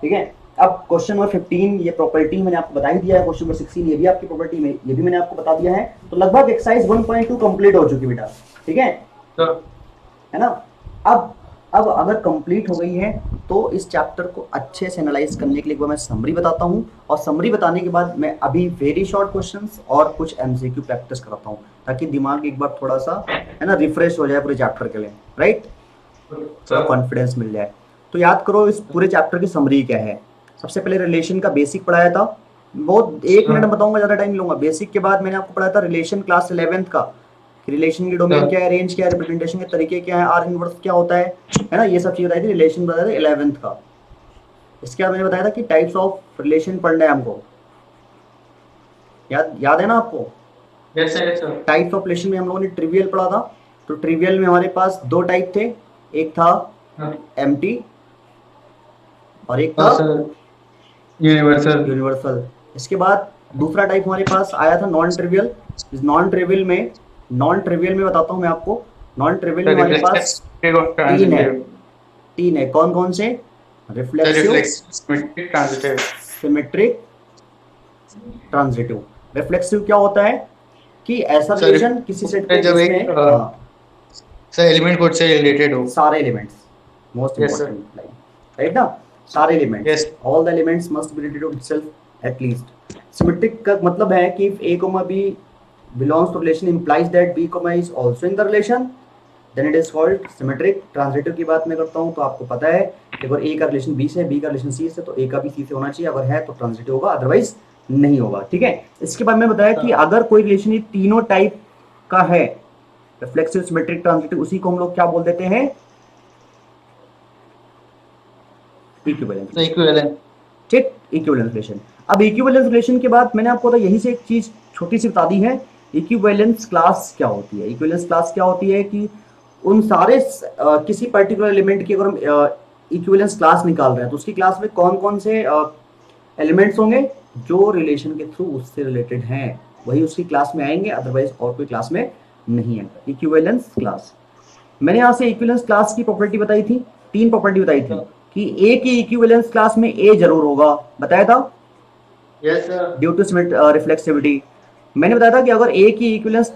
ठीक है, अब क्वेश्चन नंबर 15, ये प्रॉपर्टी मैंने आपको बता ही दिया है। क्वेश्चन नंबर 16 ये भी आपकी प्रॉपर्टी में, ये भी मैंने आपको बता दिया है। तो लगभग एक्सरसाइज 1.2 कंप्लीट हो चुकी बेटा। ठीक है, है ना। अब अगर कंप्लीट हो गई है तो इस चैप्टर को अच्छे से एनालाइज करने के लिए एक बार मैं समरी बताता हूँ, और समरी बताने के बाद मैं अभी वेरी शॉर्ट क्वेश्चंस और कुछ एमसीक्यू प्रैक्टिस कराता हूँ, ताकि दिमाग एक बार थोड़ा सा है ना रिफ्रेश हो जाए पूरे चैप्टर के लिए, राइट, थोड़ा कॉन्फिडेंस मिल जाए। तो याद करो इस पूरे चैप्टर की समरी क्या है। सबसे पहले रिलेशन का बेसिक पढ़ाया था, बहुत 1 मिनट में बताऊंगा, ज्यादा टाइम लूंगा। बेसिक के बाद मैंने आपको पढ़ाया था रिलेशन क्लास 11th का, रिलेशन की डोमेन क्या है, रेंज क्या है, रिप्रेजेंटेशन के तरीके क्या है, आर इनवर्स क्या होता है ना, ये सब चीज बताई थी। रिलेशन बताया था 11th का। इसके बाद मैंने बताया था कि टाइप्स ऑफ रिलेशन पढ़ना है हमको, याद है ना आपको? Yes sir. Yes sir. Types of relation में हम लोगों ने ट्रिवियल पढ़ा था। तो ट्रिवियल में हमारे पास 2 टाइप थे, एक था एम्प्टी और एक था यूनिवर्सल। यूनिवर्सल। इसके बाद दूसरा टाइप हमारे पास आया था नॉन ट्रिवियल। इस नॉन ट्रिवियल में बताता हूं मैं आपको। नॉन ट्रिवियल में हमारे पास 3 है। कौन कौन से? Reflexive, symmetric, transitive. रिफ्लेक्सिव क्या होता है कि ऐसा रिलेशन किसी सेट पे जब जिसमें एक सर एलिमेंट कोड से रिलेटेड हो सारे elements, most Yes, sir. Important line, right ना, सारे elements, Yes. All the elements must be related to itself at least. Symmetric का मतलब है कि if a, b belongs to relation implies that b, is also in the relation, then it is called symmetric। Transitive की बात मैं करता हूं तो आपको पता है कि अगर a का रिलेशन b से, b का रिलेशन c से, तो a का भी c से होना चाहिए, अगर है तो ट्रांजिटिव होगा, अदरवाइज नहीं होगा। ठीक है, इसके बाद मैं बताया कि अगर कोई रिलेशन ये तीनों टाइप का है, रिफ्लेक्सिव, सिमेट्रिक, ट्रांजिटिव, उसी को हम लोग क्या बोल देते हैं? इक्विवेलेंट। इक्विवेलेंट। ठीक, इक्विवेलेंस रिलेशन। अब इक्विवेलेंस रिलेशन के बाद मैंने आपको तो यहीं से एक चीज छोटी सी बता दी है, इक्विवेलेंस क्लास क्या होती है। इक्विवेलेंस क्लास क्या होती है कि उन सारे किसी पर्टिकुलर एलिमेंट की अगर हम इक्विवेलेंस क्लास निकाल रहे हैं तो उसकी क्लास में कौन कौन से एलिमेंट्स होंगे जो रिलेशन के थ्रू उससे रिलेटेड हैं, वही उसकी क्लास में आएंगे, अदरवाइज और कोई क्लास में नहीं आएगा। इक्विवेलेंस क्लास, मैंने यहाँ से इक्विवेलेंस क्लास की प्रॉपर्टी बताई थी, 3 प्रॉपर्टी बताई थी कि ए की इक्विवेलेंस क्लास में ए जरूर होगा, बताया था, yes sir. Due to reflexivity. मैंने बताया था कि अगर ए की इक्विवेलेंस,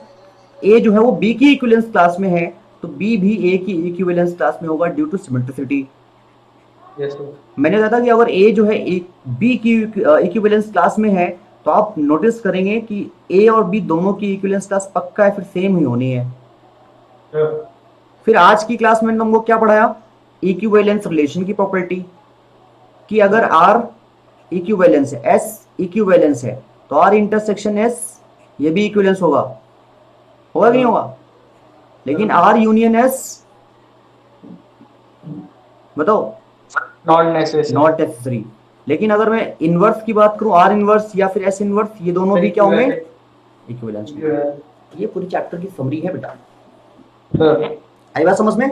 ए जो है वो बी की इक्विवेलेंस क्लास में है तो बी भी ए की इक्विवेलेंस क्लास में होगा due to symmetricity. Yes sir. मैंने बताया था कि अगर ए जो है बी की इक्विवेलेंस क्लास में है तो आप नोटिस करेंगे कि ए और बी दोनों की इक्विवेलेंस क्लास पक्का है, फिर सेम ही होनी है। फिर आज की क्लास में हमको क्या पढ़ाया? इक्विवेलेंस रिलेशन की प्रॉपर्टी, कि अगर आर इक्विवेलेंस है, एस इक्विवेलेंस है, तो आर इंटरसेक्शन एस ये भी इक्विवेलेंस होगा कि नहीं होगा? लेकिन आर यूनियन एस, बताओ, नॉट नेसेसरी। Not necessary. लेकिन अगर मैं इनवर्स की बात करूं, आर इनवर्स या फिर एस इनवर्स, ये दोनों भी क्या होंगे, इक्विवेलेंस होंगे। ये पूरी चैप्टर की समरी है बेटा। आई बात समझ में?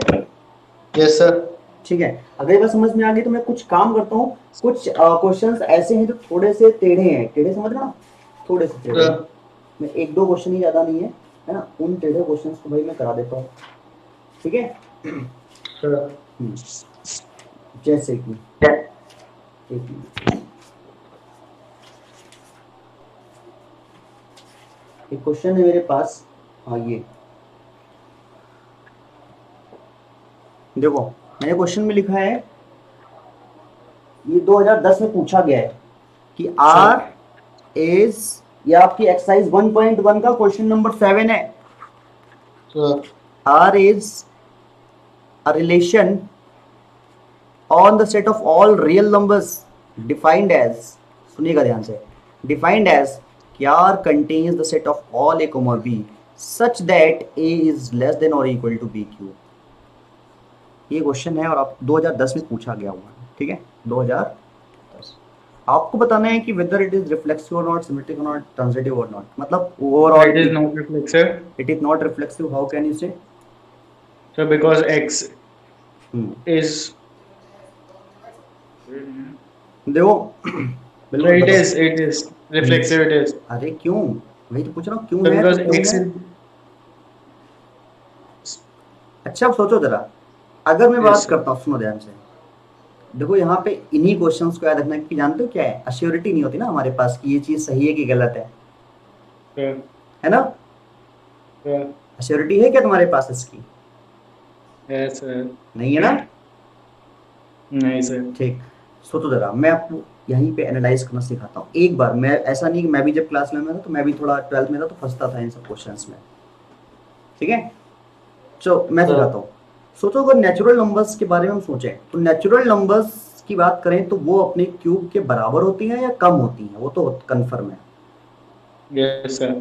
Yes sir. ठीक है, अगर ये बात समझ में आ गई तो मैं कुछ काम करता हूँ। कुछ क्वेश्चंस ऐसे हैं जो थोड़े से टेढ़े हैं, टेढ़े समझ रहे हो ना, थोड़े से टेढ़े हैं। मैं एक दो क्वेश्चन ही, ज्यादा नहीं है ना, उन टेढ़े क्वेश्चंस को भाई मैं करा देता हूँ, ठीक है। हम्म, जैसे कि एक मिनट, एक क्वेश्चन है मेरे पास। हाँ ये देखो, मैंने क्वेश्चन में लिखा है, ये 2010 में पूछा गया है कि आर इज, ये आपकी एक्सरसाइज 1.1 का क्वेश्चन नंबर 7 है। R is a relation on the set of all real numbers defined as, सुनिएगा ध्यान से, defined as कि R contains the set of all A, B such that A is less than or equal to B cube। ये question है और आप 2010 में पूछा गया हुआ है, ठीक है, 2010। आपको बताना है कि whether it is reflexive or not, symmetric or not, transitive or not, मतलब overall It is not reflexive. it is not reflexive। How can you say? So because X Hmm. is, देखो so बिल्कुल it बताओ। is reflexive. It is. अरे क्यों, वही तो पूछ रहा हूँ, क्यों So है तो because क्यों X है। is, अच्छा अब सोचो जरा, अगर मैं Yes, बात sir. करता हूँ, सुनो ध्यान से, देखो यहाँ पे इन्हीं क्वेश्चंस को याद रखना कि जानते हो क्या है, अश्योरिटी नहीं होती ना हमारे पास कि ये चीज सही है कि गलत है ना। अश्योरिटी है क्या तुम्हारे पास इसकी? yes, sir. नहीं है ना। नहीं sir. ठीक, सोचो जरा, मैं आपको यहीं पे एनालाइज करना सिखाता हूँ एक बार। मैं ऐसा नहीं कि मैं भी जब क्लास में था तो मैं भी थोड़ा 12th में था तो फंसता था इन सब क्वेश्चंस में, ठीक है। तो मैं सिखाता हूँ। सोचो अगर नेचुरल नंबर्स के बारे में हम सोचें तो नेचुरल नंबर्स की बात करें तो वो अपने क्यूब के बराबर होती हैं या कम होती हैं, वो तो कंफर्म है। Yes, sir.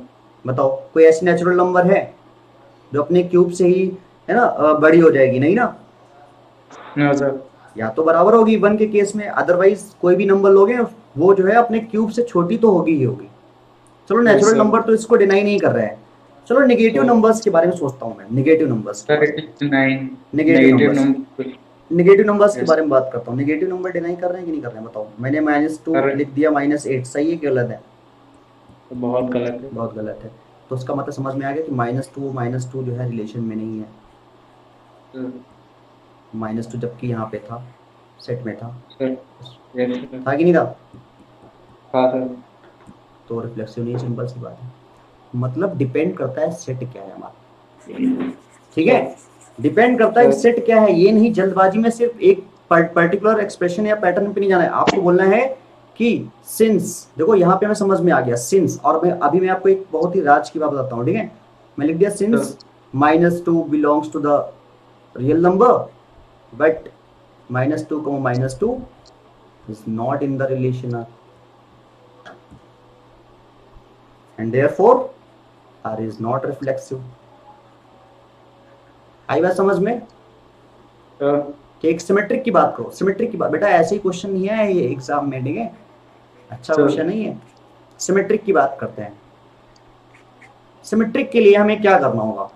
बताओ कोई ऐसी नेचुरल नंबर है जो अपने क्यूब से ही, है ना, बड़ी हो जाएगी? नहीं ना, No, sir. या तो बराबर होगी 1 के केस में, अदरवाइज कोई भी नंबर लोगे वो जो है अपने क्यूब से छोटी तो होगी ही होगी। चलो Yes, नेचुरल sir. नंबर तो इसको डिनाई नहीं कर रहा है। चलो नेगेटिव So, नंबर्स के बारे में सोचता हूँ मैं, नेगेटिव नंबर्स के sir, बारे it में, is 9. Negative Negative numbers, number. Negative numbers के Yes. बारे में बात करता हूँ। नेगेटिव नंबर डिनाई कर रहे हैं कि नहीं कर रहे हैं, बताओ। मैंने -2 Correct. लिख दिया, -8, सही है कि गलत है? तो बहुत गलत है. बहुत गलत है। तो उसका मतलब समझ में आ गया कि -2 जो है रिलेशन में नहीं है। Sir. -2 जबकि यहाँ पे था, सेट में था, Sir. Yes, sir. था कि नहीं था? हाँ sir. तो रिफ्लेक्सिव नहीं, सिंपल सी बात है। मतलब डिपेंड करता है सेट क्या है हमारा, ठीक है। डिपेंड करता है सेट क्या है, ये नहीं जल्दबाजी में सिर्फ एक पर्टिकुलर एक्सप्रेशन या पैटर्न पे नहीं जाना है। आपको बोलना है कि सिंस, देखो यहाँ पे मैं समझ में आ गया सिंस, और मैं अभी मैं आपको एक बहुत ही राज की बात बताता हूँ, ठीक है। मैं लिख दिया since -2 belongs to the real number but -2, -2 is not in the relation and therefore R is not reflexive। आई बात समझ में? Sir. कि एक सिमेट्रिक की बात करो, सिमेट्रिक की बात, बेटा ऐसे ही क्वेश्चन नहीं है ये एग्जाम में, ठीक है, अच्छा Sure. क्वेश्चन नहीं है। सिमेट्रिक की बात करते हैं। सिमेट्रिक के लिए हमें क्या करना होगा?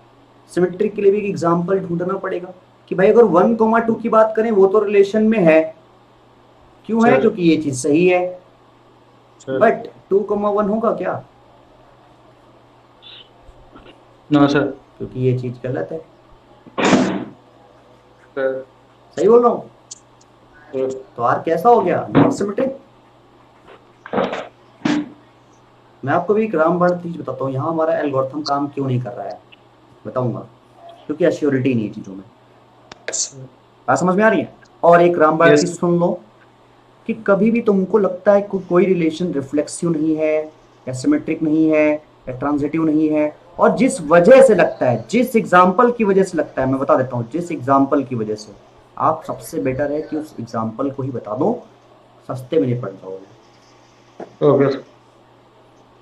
सिमेट्रिक के लिए भी एक एग्जांपल ढूंढना पड़ेगा कि भाई अगर 1, 2 की बात करें वो तो रिलेशन में है, क्यों है? Sure. क्योंकि ये चीज सही है। Sure. बट 2, 1 होगा क्या? No, sir. क्योंकि ये चीज गलत है। Sir. सही बोल रहा हूँ? Sir. तो आर कैसा हो गया? Not symmetric. मैं आपको भी एक रामबाण चीज बताता हूँ, यहाँ हमारा एल्गोरिथम काम क्यों नहीं कर रहा है, बताऊंगा। क्योंकि एश्योरिटी नहीं है चीजों में। बात समझ में आ रही है? और एक रामबाण Yes. चीज सुन लो कि कभी भी तुमको लगता है कोई रिलेशन रिफ्लेक्सिव नहीं है या सिमेट्रिक नहीं है या ट्रांजिटिव नहीं है, और जिस वजह से लगता है, जिस एग्जाम्पल की वजह से लगता है, मैं बता देता हूँ, जिस एग्जाम्पल की वजह से, आप सबसे बेटर है कि उस एग्जाम्पल को ही बता दो, सस्ते में निपट जाओगे। Okay, sir.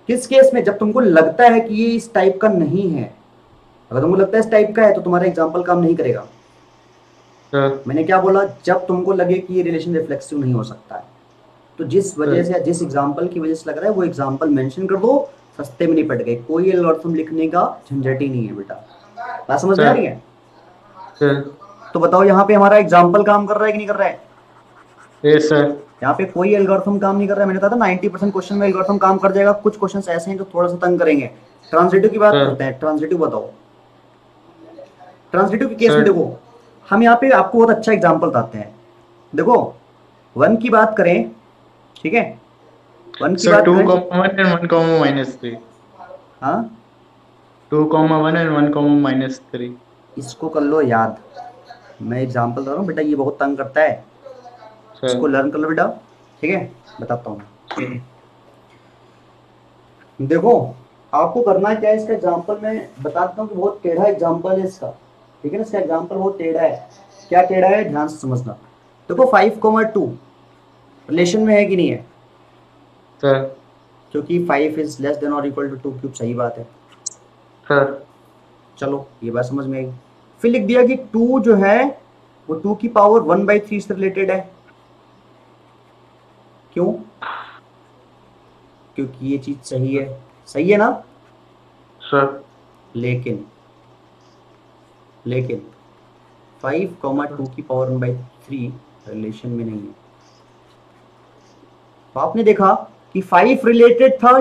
किस केस में? जब तुमको लगता है कि ये इस टाइप का नहीं है, अगर तुमको लगता है इस टाइप का है तो तुम्हारा एग्जाम्पल काम नहीं करेगा। सर मैंने क्या बोला, जब तुमको लगे कि ये रिलेशन रिफ्लेक्सिव नहीं हो सकता है तो जिस वजह से या जिस एग्जाम्पल की वजह से लग रहा है वो एग्जाम्पल मेंशन कर दो, सस्ते में निपट गए, कोई एल्गोरिथम लिखने का झंझट ही नहीं है बेटा। बात समझ में आ रही है? सर तो बताओ यहाँ पे हमारा एग्जाम्पल काम कर रहा है कि नहीं कर रहा है? यस सर यहाँ पे कोई एल्गोरिथम काम नहीं कर रहा है। मैंने कहा था 90% क्वेश्चन में एल्गोरिथम काम कर जाएगा, कुछ क्वेश्चन ऐसे हैं जो थोड़ा सा तंग करेंगे। ट्रांजिटिव की बात करते हैं, ट्रांजिटिव बताओ। ट्रांजिटिव के केस में सर देखो, हम यहाँ पे आपको बहुत अच्छा एग्जाम्पल बताते हैं। देखो 1 की बात करें, ठीक है, 1 की सर बात 2 करें, कॉमा 1 एंड 1 कॉमा -3 हाँ 2 कॉमा 1 एंड 1 कॉमा -3 इसको कर लो याद। मैं एग्जाम्पल दे रहा हूँ बेटा, ये बहुत तंग करता है, इसको सर लर्न कर लो बेटा, ठीक है, बताता हूँ। सर देखो आपको करना क्या है, इसका एग्जाम्पल मैं बताता हूँ कि बहुत टेढ़ा एग्जाम्पल है इसका, ठीक है ना, इसका एग्जाम्पल बहुत टेढ़ा है। क्या टेढ़ा है, ध्यान से समझना। देखो 5,2 रिलेशन में है कि नहीं है, सर क्योंकि 5 इज लेस देन और इक्वल टू 2 क्यूब, सही बात है। सर चलो ये बात समझ में आई। फिर लिख दिया कि 2 जो है वो 2 की पावर 1/3 से रिलेटेड है। क्यों? क्योंकि ये चीज सही है ना। सर लेकिन 5,2 की पावर 1/3 रिलेशन में नहीं है। तो आपने देखा कि 5 रिलेटेड था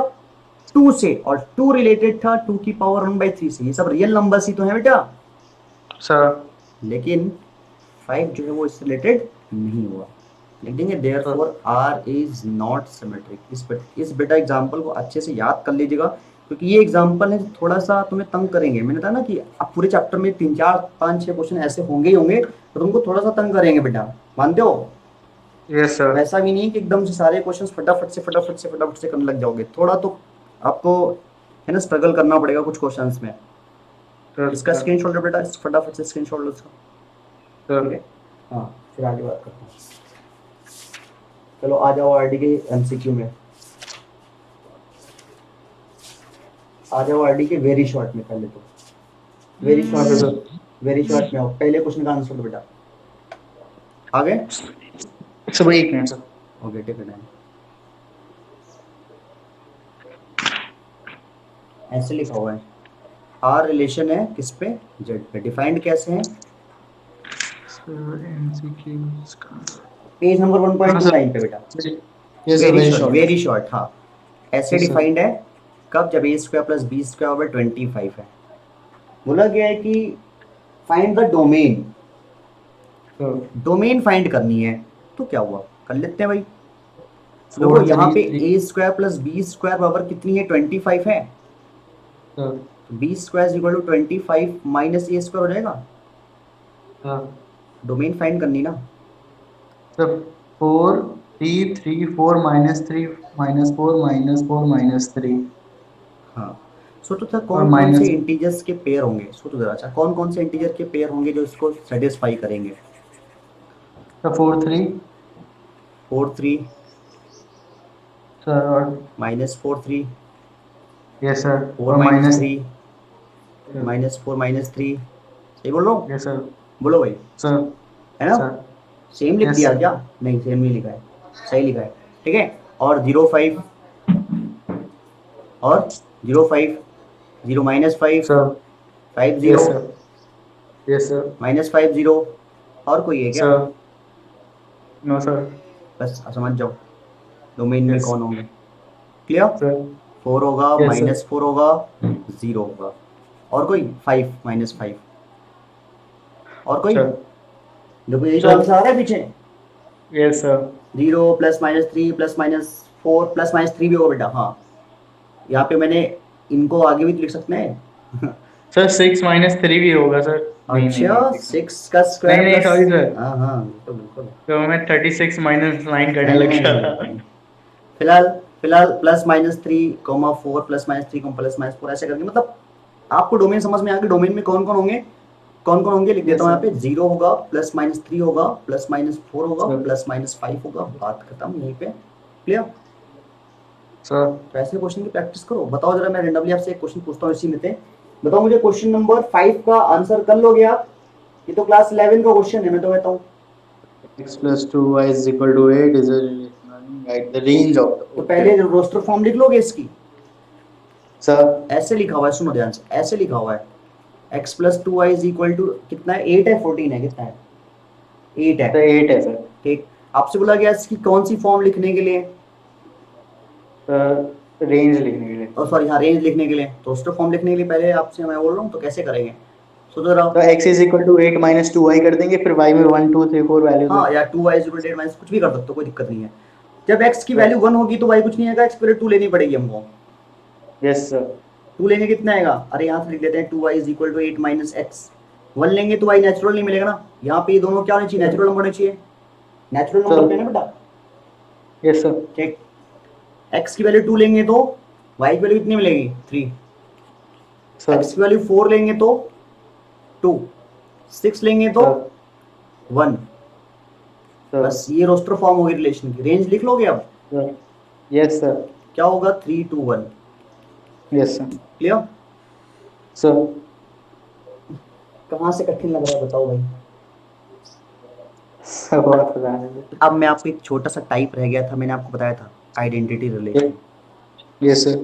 2 से और 2 रिलेटेड था 2 की पावर 1/3 से। ये सब रियल नंबर्स ही तो है बेटा, सर लेकिन 5 जो है वो इससे रिलेटेड नहीं हुआ। लिख देंगे therefore R is not symmetric. इस बेटा एग्जांपल को अच्छे से याद कर लीजिएगा, क्योंकि ये एग्जांपल है जो थोड़ा सा तुम्हें तंग करेंगे। मैंने कहा ना कि अब पूरे चैप्टर में 3 4 5 6 क्वेश्चन ऐसे होंगे ही होंगे तो तुमको थोड़ा सा तंग करेंगे बेटा, मानते हो? यस सर वैसा भी नहीं है कि एकदम से सारे क्वेश्चन फटाफट से करने लग जाओगे। थोड़ा तो आपको है ना स्ट्रगल करना पड़ेगा कुछ क्वेश्चंस में। इसका सर स्क्रीनशॉट लो बेटा, फटाफट से स्क्रीनशॉट लो इसका, ठीक सर है। हाँ फिर आगे बात करते हैं। चलो आ जाओ आरडी के एमसीक्यू में, आ जाओ आरडी के वेरी शॉर्ट में। पहले तो वेरी शॉर्ट में आओ, पहले क्वेश्चन का आंसर दो बेटा। आगे सब एक minute sir okay take it. ऐसे लिखा हुआ है, आर रिलेशन है किस पे, जेड पे। डिफाइंड कैसे है, पेज नंबर 1.29 पे बेटा। Yes sir very short very short, हाँ। ऐसे Yes, sir. डिफाइंड है कब, जब a² + b² 25 है। बोला गया है कि find the domain, domain find करनी है। तो क्या हुआ, कर लेते हैं भाई। देखो यहाँ पे a² + b² पावर कितनी है, 25 है। b² = 25 माइनस a² हो जाएगा। डोमेन फाइंड करनी ना। सर 4 3 3 4 -3 -4 -4 -3 हाँ सोचो था और कौन कौन से माइनस इंटीजर्स के पेयर होंगे, सोचो जरा। अच्छा कौन कौन से इंटीजर के पेयर होंगे जो इसको सेटिस्फाई करेंगे। 4 3 4 3 सर और -4 3 यस सर 4 और माइनस -3 -4 -3, सही बोल रहा हूँ? यस सर बोलो भाई, सर है ना? सर सेम लिख Yes, दिया sir. क्या? नहीं सेम नहीं लिखा है, सही लिखा है, ठीक है। और 0 5 और 0 5 0 -5 sir 5 yes 0 sir yes sir -5 0। और कोई है क्या? सर नो सर बस समझ जाओ डोमेन में यस कौन होंगे। क्लियर? सर 4 होगा, Yes, sir. -4 होगा, 0 होगा, और कोई 5 -5 और कोई। सर देखो यही तो Sir. आंसर आ रहा है पीछे। यस सर 0 +-3 +-4 +-3 भी होगा बेटा। हाँ यहाँ पे मैंने इनको आगे भी तो लिख सकते हैं। सर 6 -3 भी होगा सर अच्छा 6 का स्क्वायर नहीं सॉरी सर हाँ हाँ बिल्कुल बिल्कुल। तो मैं 36 -9 करने नहीं, लग नहीं, गया नहीं, था नहीं। फिलहाल फिलहाल +-3, 4 +-3, +-4 ऐसे करके, मतलब आपको डोमेन समझ में आ गया। डोमेन में कौन कौन होंगे, कौन कौन होंगे लिख देता हूँ यहाँ पे। 0 होगा, +-3 होगा, +-4 होगा, +-5 होगा, बात खत्म यहीं पे। क्लियर? सर तो ऐसे क्वेश्चन की प्रैक्टिस करो। बताओ जरा, मैं रेंडमली आपसे एक क्वेश्चन पूछता हूँ इसी में से बताओ मुझे क्वेश्चन नंबर 5 का आंसर कर लोगे आप? ये तो क्लास 11 का क्वेश्चन है, मैं तो कहता हूँ। x plus 2y is equal to 8 is a relation running right the range of the तो okay पहले रोस्टर फॉर्म लिख लोगे इसकी। sir ऐसे लिखा हुआ है, सुनो ध्यान से, ऐसे लिखा हुआ है x plus 2y is equal to कितना है, 8 है 14 है, कितना है, 8 है। the 8 है सर ठीक, आपसे बोला गया इसकी कौन सी फॉर्म लिखने के लिए, रेंज लिखने के लिए सॉरी हाँ रेंज लिखने के लिए। तो रोस्टर फॉर्म लिखने के लिए पहले आपसे मैं बोल रहा हूँ, तो कैसे करेंगे, सोचो रहा। तो x is equal to 8 minus 2y कर देंगे फिर y में 1 2 3 4 वैल्यूज हाँ, या 2y is equal to 8 minus कुछ भी कर सकते हो, कोई दिक्कत नहीं है। जब x की वैल्यू 1 होगी तो y कुछ नहीं आएगा, x पहले 2 लेनी पड़ेगी हमको। यस सर 2 लेंगे कितना आएगा, अरे यहाँ से लिख देते हैं 2y is equal to 8 minus x. 1 लेंगे तो y नेचुरल नहीं मिलेगा ना, यहाँ पे ये दोनों क्या होने चाहिए, नेचुरल नंबर होने चाहिए। नेचुरल नंबर पे है ना बेटा, यस सर ठीक। x की वैल्यू 2 लेंगे तो y की वैल्यू कितनी मिलेगी, 3। सर x की वैल्यू 4 लेंगे तो 2, 6 लेंगे तो 1। बस ये रोस्टर फॉर्म होगी रिलेशन की। रेंज लिख लोगे अब, सर यस सर क्या होगा, 3 2 1। Yes sir clear? सर कहाँ से कठिन लग रहा है बताओ भाई। सर बहुत पता है अब मैं आपको एक छोटा सा टाइप रह गया था, मैंने आपको बताया था आइडेंटिटी रिलेशन। यस सर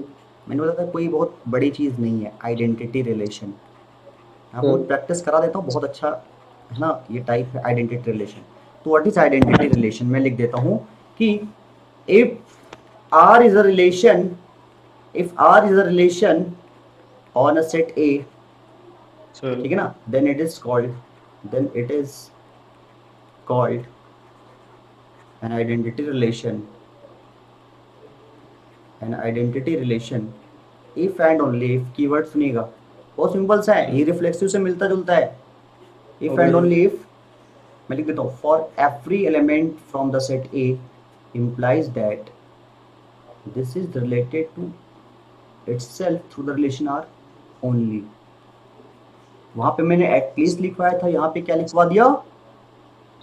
मैंने बताया था कोई बहुत बड़ी चीज़ नहीं है आइडेंटिटी रिलेशन। आपको प्रैक्टिस करा देता हूँ, बहुत अच्छा है ना ये टाइप है आइडेंटिटी रिलेशन। तो व्हाट इज आइडेंटिटी रिलेशन, मैं लिख देता हूँ कि if R is a relation, if R is a relation on a set A, sir ठीक है ना, then it is called an identity relation, if and only if, keyword सुनिएगा, बहुत सिंपल सा है, ये रिफ्लेक्सिव से मिलता जुलता है। if Okay. and only if, मैं लिख देता हूँ, for every element from the set A implies that this is related to itself through the relation R only। वहां पे मैंने एटलीस्ट लिखवाया था, यहाँ पे क्या लिखवा दिया,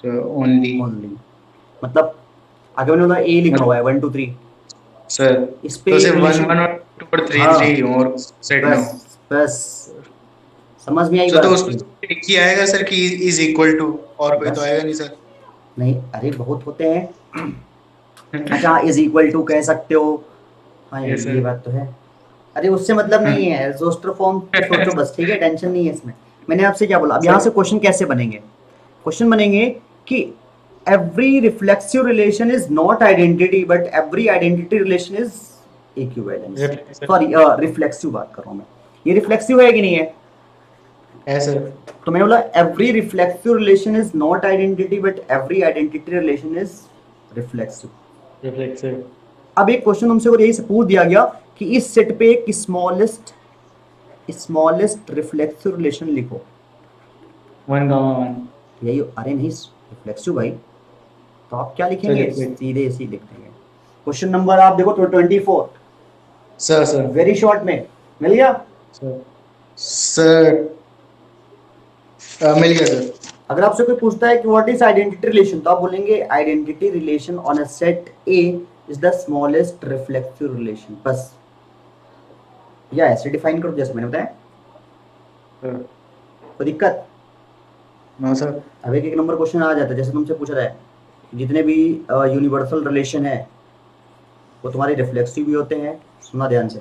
ओनली ओनली। मतलब आगे मैंने बोला ए लिखा हुआ है 1 2 3, सर इस पे तो सिर्फ 1 relation- 1 और 2 और 3 हाँ, 3 और सेट नो। बस समझ में आई सर बात तो आपकी? उसमें तो एक ही आएगा सर कि इज इक्वल टू, और कोई तो बस। आएगा नहीं सर। नहीं, अरे बहुत होते हैं। अच्छा, इज इक्वल टू कह सकते हो, हाँ Yes, ये sir. बात तो है। अरे उससे मतलब नहीं है, जोस्टर फॉर्म सोचो बस, ठीक है, टेंशन नहीं है इसमें। मैंने आपसे क्या बोला, अब यहाँ से क्वेश्चन कैसे बनेंगे, क्वेश्चन बनेंगे कि every reflexive relation is not identity but every identity relation is equivalence. Reflexive. Sorry reflexive बात कर रहा हूँ मैं, ये रिफ्लेक्सिव है कि नहीं है? है सर। तो मैंने बोला every reflexive relation is not identity but every identity relation is reflexive. Reflexive. अब एक क्वेश्चन तुमसे और यही से पूछ दिया गया कि इस सेट पे एक स्मॉलेस्ट रिफ्लेक्सिव रिलेशन लिखो। 1,1 यही, अरे नहीं रिफ्लेक्सिव भाई, तो आप क्या लिखेंगे, reflexive. सीधे इसी लिख देंगे। क्वेश्चन नंबर आप देखो 24, सर वेरी शॉर्ट में मिल गया। सर मिल गया सर। अगर आपसे कोई पूछता है कि व्हाट इज आइडेंटिटी रिलेशन, तो आप बोलेंगे identity relation on a set A is the smallest reflexive relation, बस। या ऐसे डिफाइन करो जैसे मैंने बताया, कोई दिक्कत? नो सर अब एक नंबर क्वेश्चन आ जाता है, जैसे तुमसे पूछ रहा है जितने भी यूनिवर्सल रिलेशन है वो तुम्हारे रिफ्लेक्सिव भी होते हैं, सुनना ध्यान से,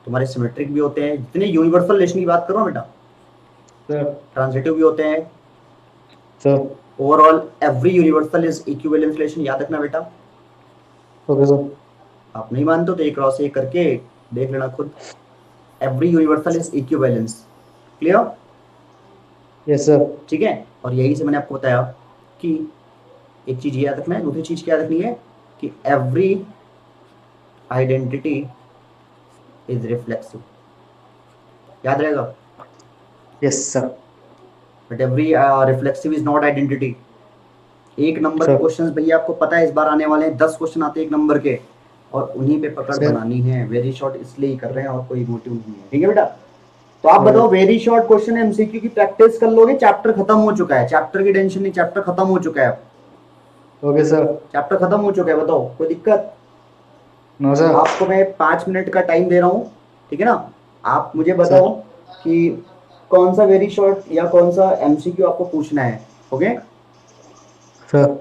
तुम्हारे सिमेट्रिक भी होते हैं। जितने यूनिवर्सल रिलेशन की बात करो बेटा, सर ट्रांजिटिव भी होते हैं। Sir overall every universal is equivalence relation, याद रखना बेटा। ओके सर आप नहीं मानते तो एक क्रॉस एक करके देख लेना खुद। Every universal is equivalence, clear? Yes sir ठीक है, और यही से मैंने आपको बताया कि एक चीज याद रखना है, दूसरी चीज क्या रखनी है कि एवरी आइडेंटिटी इज रिफ्लेक्सिव, याद रहेगा। Yes sir but every reflexive is not identity. एक नंबर के Sir. क्वेश्चंस भैया आपको पता है इस बार आने वाले हैं, 10 क्वेश्चन आते हैं एक नंबर के, और उन्हीं पे पकड़ Sir. बनानी है। वेरी शॉर्ट इसलिए ही कर रहे हैं और कोई मोटिव नहीं है, ठीक है बेटा? तो आप Sir. बताओ, वेरी शॉर्ट क्वेश्चन है, एमसीक्यू की प्रैक्टिस कर लोगे, चैप्टर खत्म हो चुका है, चैप्टर की टेंशन नहीं, चैप्टर खत्म हो चुका है, ओके सर चैप्टर खत्म हो चुका है, बताओ कोई दिक्कत? नो सर आपको मैं 5 मिनट का टाइम दे रहा हूँ, ठीक है ना? आप मुझे बताओ कि कौन सा वेरी शॉर्ट या कौन सा एमसीक्यू आपको पूछना है। Okay sir